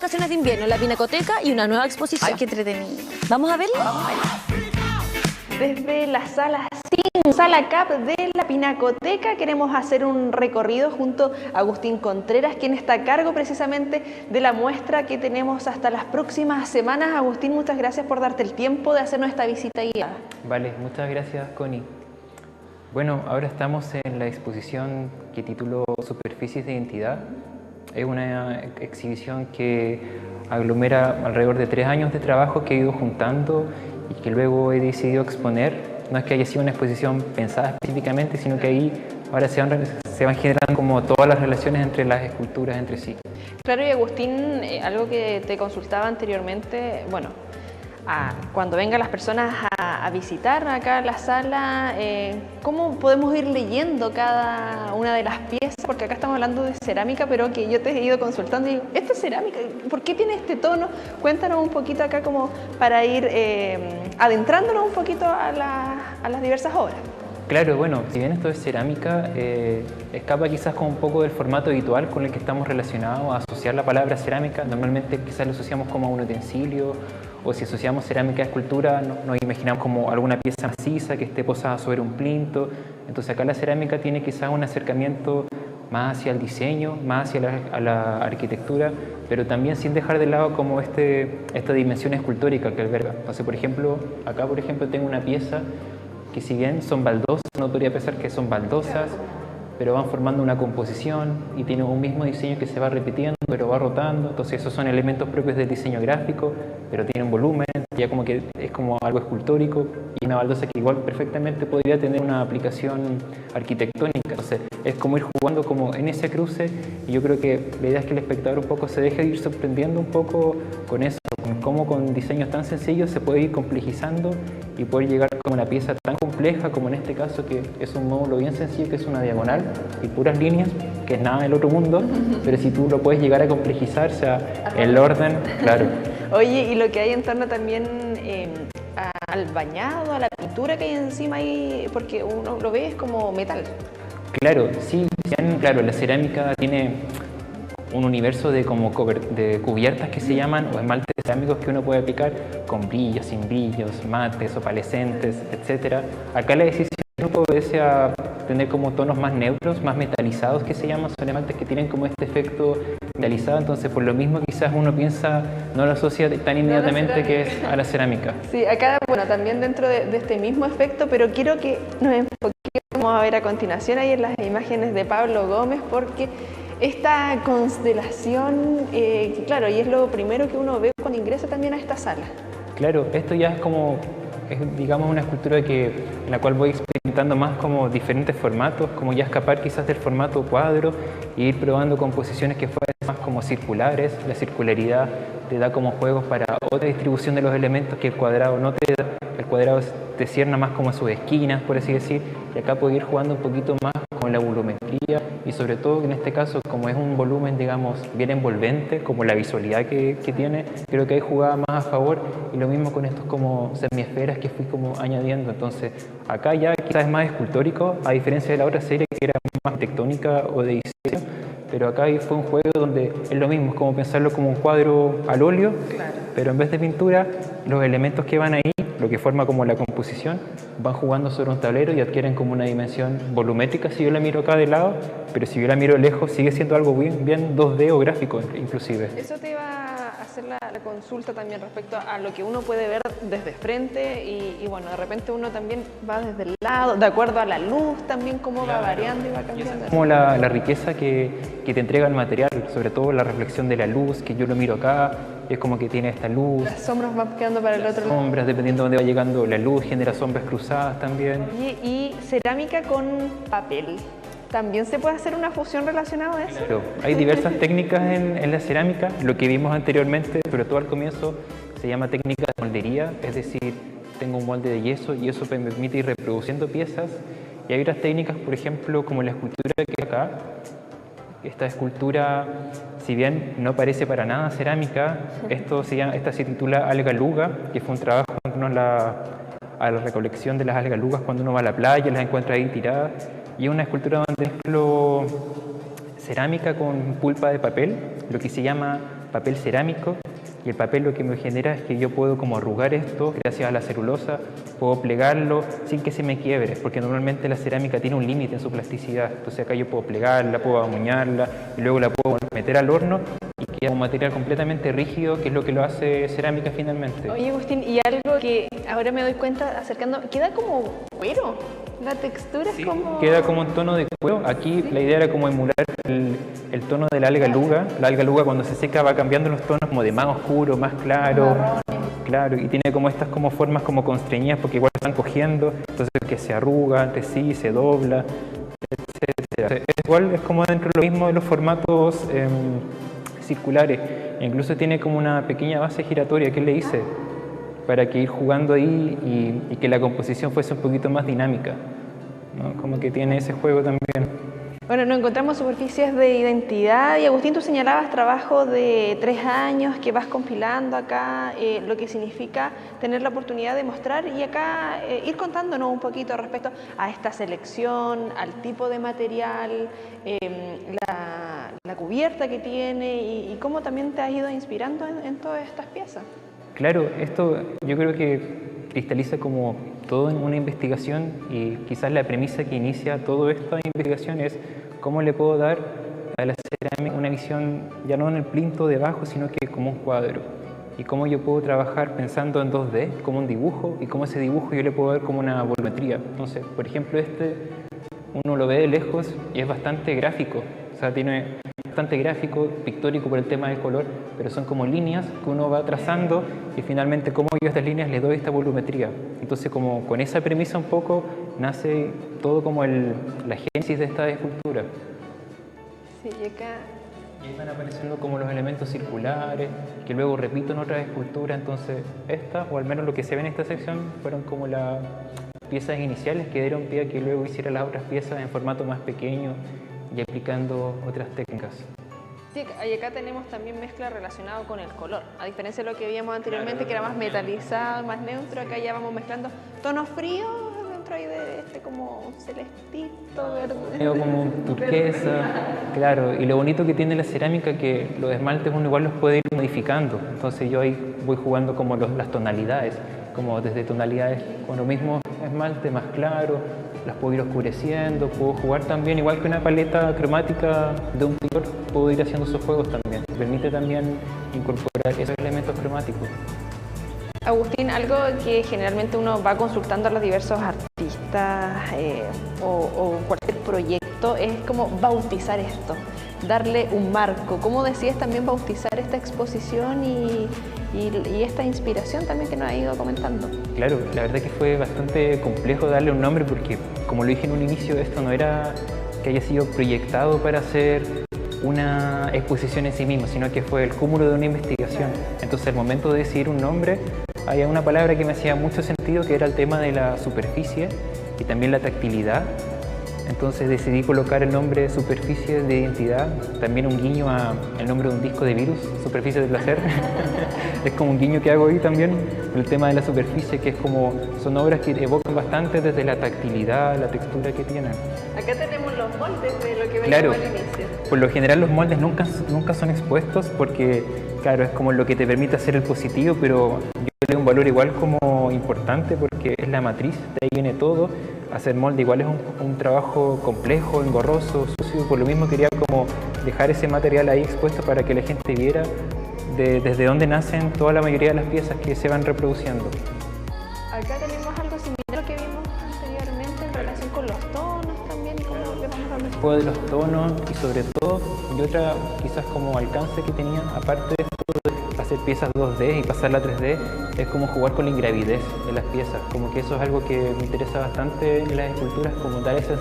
Vacaciones de invierno, la Pinacoteca y una nueva exposición. Ay, qué entretenido. ¿Vamos a verla? Vamos a verla. Desde la sala SIN, sala CAP de la Pinacoteca, queremos hacer un recorrido junto a Agustín Contreras, quien está a cargo precisamente de la muestra que tenemos hasta las próximas semanas. Agustín, muchas gracias por darte el tiempo de hacernos esta visita guiada. Vale, muchas gracias, Connie. Bueno, ahora estamos en la exposición que tituló Superficies de Identidad. Es una exhibición que aglomera alrededor de 3 años de trabajo que he ido juntando y que luego he decidido exponer. No es que haya sido una exposición pensada específicamente, sino que ahí ahora se van generando como todas las relaciones entre las esculturas entre sí. Claro, y Agustín, algo que te consultaba anteriormente, bueno, cuando vengan las personas a visitar acá la sala, ¿cómo podemos ir leyendo cada una de las piezas? Porque acá estamos hablando de cerámica, pero que yo te he ido consultando y digo, ¿esto es cerámica? ¿Por qué tiene este tono? Cuéntanos un poquito acá como para ir adentrándonos un poquito a las diversas obras. Claro, bueno, si bien esto es cerámica, escapa quizás como un poco del formato habitual con el que estamos relacionados a asociar la palabra cerámica. Normalmente quizás lo asociamos como a un utensilio, o si asociamos cerámica a escultura, nos imaginamos como alguna pieza maciza que esté posada sobre un plinto. Entonces acá la cerámica tiene quizás un acercamiento más hacia el diseño, más hacia la arquitectura, pero también sin dejar de lado como esta dimensión escultórica que alberga. Entonces, por ejemplo, acá por ejemplo tengo una pieza que si bien son baldosas, no podría pensar que son baldosas, pero van formando una composición y tienen un mismo diseño que se va repitiendo, pero va rotando. Entonces esos son elementos propios del diseño gráfico, pero tienen volumen, ya como que es como algo escultórico, y una baldosa que igual perfectamente podría tener una aplicación arquitectónica. Entonces es como ir jugando como en ese cruce, y yo creo que la idea es que el espectador un poco se deje de ir sorprendiendo un poco con eso, con cómo con diseños tan sencillos se puede ir complejizando y poder llegar a una pieza tan compleja como en este caso, que es un módulo bien sencillo, que es una diagonal y puras líneas, que es nada del otro mundo, pero si tú lo puedes llegar a complejizar, o sea, el orden, claro. Oye, y lo que hay en torno también al bañado, a la pintura que hay encima ahí, porque uno lo ve es como metal. Claro, sí, claro, la cerámica tiene un universo de cubiertas que se llaman, o esmaltes cerámicos que uno puede aplicar con brillos, sin brillos, mates, opalescentes, etc. Acá la decisión obedece a tener como tonos más neutros, más metalizados que se llaman, son esmaltes que tienen como este efecto metalizado, entonces por lo mismo quizás uno piensa, no lo asocia tan inmediatamente que es a la cerámica. Sí, acá, bueno, también dentro de este mismo efecto, pero quiero que nos enfoquemos a ver a continuación ahí en las imágenes de Pablo Gómez, porque esta constelación, claro, y es lo primero que uno ve cuando ingresa también a esta sala. Claro, esto ya es como, digamos, una escultura en la cual voy experimentando más como diferentes formatos, como ya escapar quizás del formato cuadro e ir probando composiciones que fueran más como circulares. La circularidad te da como juegos para otra distribución de los elementos que el cuadrado no te da. El cuadrado te cierna más como a sus esquinas, por así decir, y acá puedo ir jugando un poquito más con la volumetría y sobre todo en este caso, como es un volumen, digamos, bien envolvente, como la visualidad que tiene, creo que ahí jugaba más a favor, y lo mismo con estos como semiesferas que fui como añadiendo. Entonces acá ya quizás es más escultórico, a diferencia de la otra serie que era más tectónica o de diseño, pero acá fue un juego donde es lo mismo, es como pensarlo como un cuadro al óleo, claro, pero en vez de pintura, los elementos que van ahí, lo que forma como la composición, van jugando sobre un tablero y adquieren como una dimensión volumétrica si yo la miro acá de lado, pero si yo la miro lejos sigue siendo algo bien 2D o gráfico inclusive. Eso te iba a hacer la consulta también respecto a lo que uno puede ver desde frente y bueno, de repente uno también va desde el lado, de acuerdo a la luz también, cómo va variando y va cambiando. Como la riqueza que te entrega el material, sobre todo la reflexión de la luz, que yo lo miro acá, es como que tiene esta luz. Las sombras van quedando para el otro lado. Sombras, dependiendo de dónde va llegando la luz, genera sombras cruzadas también. Y cerámica con papel. ¿También se puede hacer una fusión relacionada a eso? Claro, hay diversas técnicas en la cerámica. Lo que vimos anteriormente, sobre todo al comienzo, se llama técnica de moldería, es decir, tengo un molde de yeso y eso me permite ir reproduciendo piezas. Y hay otras técnicas, por ejemplo, como la escultura que es acá. Esta escultura, si bien no parece para nada cerámica, esta se titula alga luga, que fue un trabajo en torno a la recolección de las algas lugas cuando uno va a la playa, las encuentra ahí tiradas. Y es una escultura donde mezclo cerámica con pulpa de papel, lo que se llama papel cerámico, y el papel lo que me genera es que yo puedo como arrugar esto gracias a la celulosa, puedo plegarlo sin que se me quiebre, porque normalmente la cerámica tiene un límite en su plasticidad. Entonces acá yo puedo plegarla, puedo amuñarla y luego la puedo meter al horno y queda un material completamente rígido, que es lo que lo hace cerámica finalmente. Oye, Agustín, y algo que ahora me doy cuenta acercando, queda como cuero. La textura Sí, es como... queda como un tono de cuero. Aquí la idea era como emular el tono de la alga luga. La alga luga cuando se seca va cambiando los tonos como de más oscuro, más claro. Claro, y tiene como estas como formas como constreñidas porque igual están cogiendo, entonces que se arruga entre sí, se dobla, etcétera. Igual es como dentro de lo mismo de los formatos circulares. E incluso tiene como una pequeña base giratoria que le hice para que ir jugando ahí y que la composición fuese un poquito más dinámica, ¿no? Como que tiene ese juego también. Bueno, nos encontramos superficies de identidad y Agustín, tú señalabas trabajo de 3 años que vas compilando acá, lo que significa tener la oportunidad de mostrar y acá ir contándonos un poquito respecto a esta selección, al tipo de material, la cubierta que tiene y cómo también te has ido inspirando en todas estas piezas. Claro, esto yo creo que cristaliza como todo en una investigación y quizás la premisa que inicia toda esta investigación es cómo le puedo dar a la cerámica una visión ya no en el plinto debajo, sino que como un cuadro. Y cómo yo puedo trabajar pensando en 2D, como un dibujo, y cómo ese dibujo yo le puedo dar como una volumetría. Entonces, por ejemplo, este uno lo ve de lejos y es bastante gráfico. O sea, tiene bastante gráfico, pictórico por el tema del color, pero son como líneas que uno va trazando y finalmente cómo yo a estas líneas les doy esta volumetría. Entonces, como con esa premisa un poco nace todo como la génesis de esta escultura. Sí, y acá... Y ahí van apareciendo como los elementos circulares, que luego repito en otras esculturas. Entonces, estas, o al menos lo que se ve en esta sección, fueron como las piezas iniciales que dieron pie a que luego hiciera las otras piezas en formato más pequeño y aplicando otras técnicas. Sí, y acá tenemos también mezcla relacionada con el color. A diferencia de lo que veíamos anteriormente, que era más metalizado, más neutro, acá ya vamos mezclando tonos fríos dentro ahí de este como celestito, verde. Veo como turquesa, claro. Y lo bonito que tiene la cerámica que los esmaltes uno igual los puede ir modificando. Entonces yo ahí voy jugando como las tonalidades, como desde tonalidades con lo mismo esmalte más claro, las puedo ir oscureciendo, puedo jugar también, igual que una paleta cromática de un pintor, puedo ir haciendo esos juegos también. Permite también incorporar esos elementos cromáticos. Agustín, algo que generalmente uno va consultando a los diversos artistas o cualquier proyecto es como bautizar esto, darle un marco. ¿Cómo decides también bautizar esta exposición y esta inspiración también que nos ha ido comentando? Claro, la verdad que fue bastante complejo darle un nombre porque, como lo dije en un inicio, esto no era que haya sido proyectado para hacer una exposición en sí mismo, sino que fue el cúmulo de una investigación. Entonces, al momento de decidir un nombre, había una palabra que me hacía mucho sentido, que era el tema de la superficie y también la tactilidad. Entonces decidí colocar el nombre Superficie de Identidad, también un guiño al nombre de un disco de Virus, Superficie de Placer. Es como un guiño que hago ahí también, el tema de la superficie, que es como, son obras que evocan bastante desde la tactilidad, la textura que tienen. Acá tenemos los moldes de lo que Claro, veíamos al inicio. por lo general los moldes nunca son expuestos porque, claro, es como lo que te permite hacer el positivo, pero yo le doy un valor igual como importante porque es la matriz, de ahí viene todo. Hacer molde igual es un trabajo complejo, engorroso, sucio, por lo mismo quería como dejar ese material ahí expuesto para que la gente viera desde dónde nacen toda la mayoría de las piezas que se van reproduciendo. Acá tenemos algo similar a lo que vimos anteriormente en relación con los tonos también y cómo le vamos dando. Un poco de los tonos y sobre todo, y otra quizás como alcance que tenía, aparte de esto de hacer piezas 2D y pasarla a 3D, es como jugar con la ingravidez de las piezas, como que eso es algo que me interesa bastante en las esculturas, como dar esa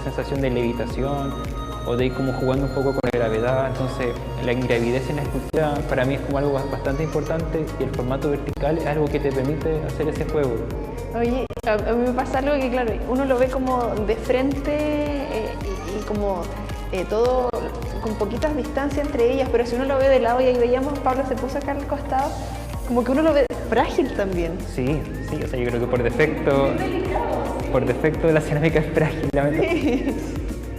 sensación de levitación o de ir como jugando un poco con la gravedad. Entonces la ingravidez en la escultura para mí es como algo bastante importante y el formato vertical es algo que te permite hacer ese juego. Oye, a mí me pasa algo que claro, uno lo ve como de frente y como todo con poquitas distancias entre ellas, pero si uno lo ve de lado y ahí veíamos, Pablo se puso acá al costado, como que uno lo ve frágil también. Sí, o sea, yo creo que por defecto la cerámica es frágil, Sí.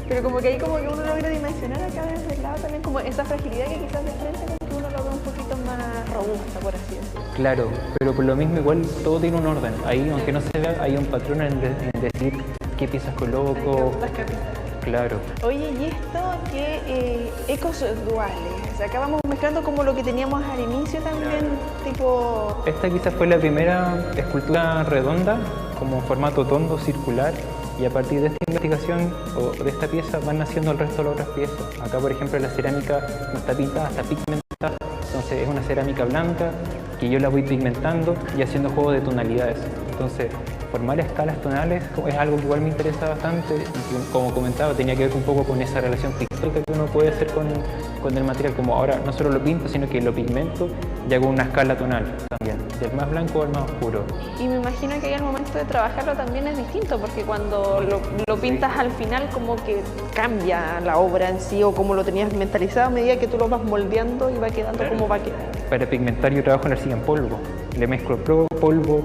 Pero como que ahí como que uno logra dimensionar acá desde el lado también como esa fragilidad que quizás de frente como que uno lo ve un poquito más robusta, por así decirlo. Claro, pero por lo mismo igual todo tiene un orden. Ahí, aunque no se vea, hay un patrón en decir qué piezas coloco. Las capitas. Claro. Oye, ¿y esto qué ecos duales? O sea, acá vamos mezclando como lo que teníamos al inicio también, tipo... Esta quizás fue la primera escultura redonda, como formato tondo, circular, y a partir de esta investigación o de esta pieza van naciendo el resto de las otras piezas. Acá, por ejemplo, la cerámica no está pintada, está pigmentada, entonces es una cerámica blanca que yo la voy pigmentando y haciendo juego de tonalidades. Entonces, formar escalas tonales es algo que igual me interesa bastante y que, como comentaba, tenía que ver un poco con esa relación pictórica que uno puede hacer con el material, como ahora no solo lo pinto, sino que lo pigmento y hago una escala tonal también, del más blanco al más oscuro. Y me imagino que ahí al momento de trabajarlo también es distinto, porque cuando lo pintas al final como que cambia la obra en sí o como lo tenías mentalizado a medida que tú lo vas moldeando y va quedando como va quedando. Para pigmentar yo trabajo en arcilla en polvo, le mezclo polvo,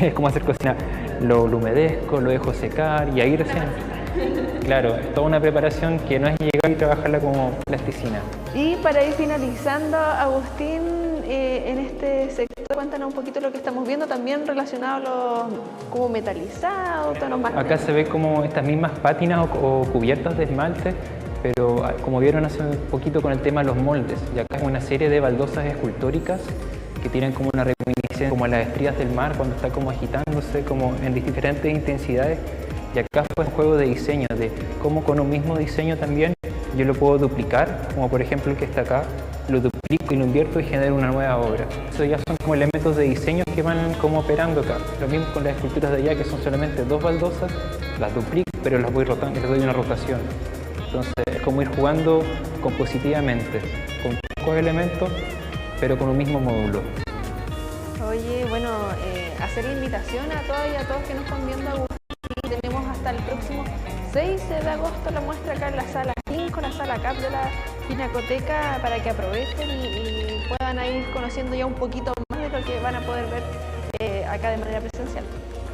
es como hacer cocina, lo humedezco, lo dejo secar y ahí recién. Claro, es toda una preparación que no es llegar y trabajarla como plasticina. Y para ir finalizando, Agustín, en este sector, cuéntanos un poquito lo que estamos viendo también relacionado a los como metalizados, tonos más... Acá se ve como estas mismas pátinas o cubiertas de esmalte, pero como vieron hace un poquito con el tema de los moldes, y acá es una serie de baldosas escultóricas que tienen como una reminiscencia como a las estrellas del mar cuando está como agitándose como en diferentes intensidades. Y acá fue un juego de diseño, de cómo con un mismo diseño también yo lo puedo duplicar, como por ejemplo el que está acá, lo duplico y lo invierto y genero una nueva obra. Eso ya son como elementos de diseño que van como operando acá. Lo mismo con las esculturas de allá, que son solamente dos baldosas, las duplico, pero las voy rotando, les doy una rotación. Entonces es como ir jugando compositivamente, con pocos elementos, pero con un mismo módulo. Oye, bueno, hacer la invitación a todas y a todos que nos están viendo, Agustín. Tenemos hasta el próximo 6 de agosto la muestra acá en la sala 5, la sala CAP de la Pinacoteca, para que aprovechen y puedan ir conociendo ya un poquito más de lo que van a poder ver acá de manera presencial.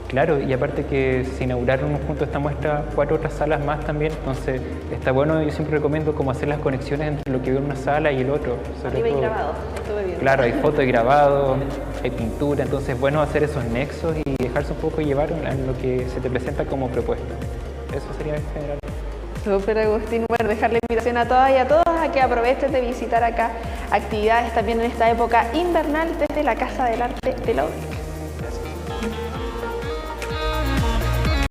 Claro, y aparte que se inauguraron junto a esta muestra 4 otras salas más también, entonces está bueno, yo siempre recomiendo como hacer las conexiones entre lo que veo en una sala y el otro. Arriba hay grabado, estuve viendo. Claro, hay foto y grabado, hay pintura, entonces es bueno hacer esos nexos y dejarse un poco llevar en lo que se te presenta como propuesta. Eso sería en general. Súper, Agustín. Bueno, dejar la invitación a todas y a todos a que aprovechen de visitar acá actividades también en esta época invernal desde la Casa del Arte de la UDI.